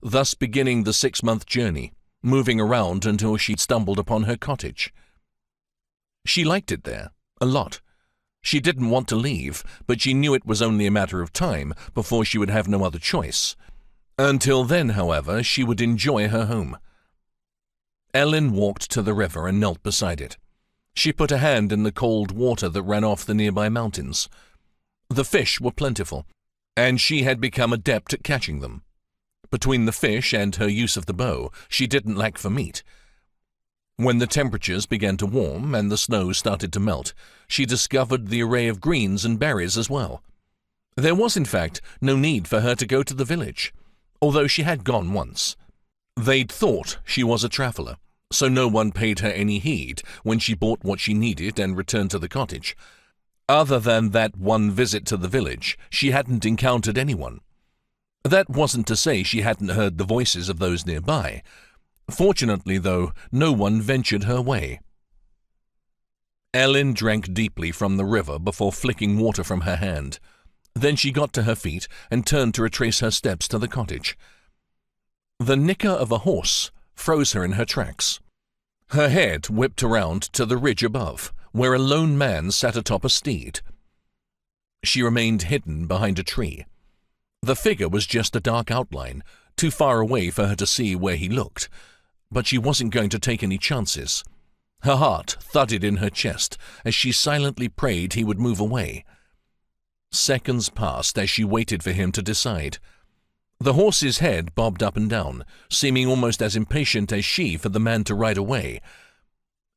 thus beginning the 6-month journey, moving around until she stumbled upon her cottage. She liked it there, a lot. She didn't want to leave, but she knew it was only a matter of time before she would have no other choice. Until then, however, she would enjoy her home. Ellen walked to the river and knelt beside it. She put a hand in the cold water that ran off the nearby mountains. The fish were plentiful, and she had become adept at catching them. Between the fish and her use of the bow, she didn't lack for meat. When the temperatures began to warm and the snow started to melt, she discovered the array of greens and berries as well. There was, in fact, no need for her to go to the village, although she had gone once. They'd thought she was a traveller, so no one paid her any heed when she bought what she needed and returned to the cottage. Other than that one visit to the village, she hadn't encountered anyone. That wasn't to say she hadn't heard the voices of those nearby. Fortunately, though, no one ventured her way. Ellen drank deeply from the river before flicking water from her hand. Then she got to her feet and turned to retrace her steps to the cottage. The nicker of a horse froze her in her tracks. Her head whipped around to the ridge above, where a lone man sat atop a steed. She remained hidden behind a tree. The figure was just a dark outline, too far away for her to see where he looked, but she wasn't going to take any chances. Her heart thudded in her chest as she silently prayed he would move away. Seconds passed as she waited for him to decide. The horse's head bobbed up and down, seeming almost as impatient as she for the man to ride away.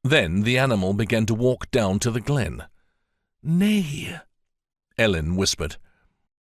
Then the animal began to walk down to the glen. "Nay," Ellen whispered.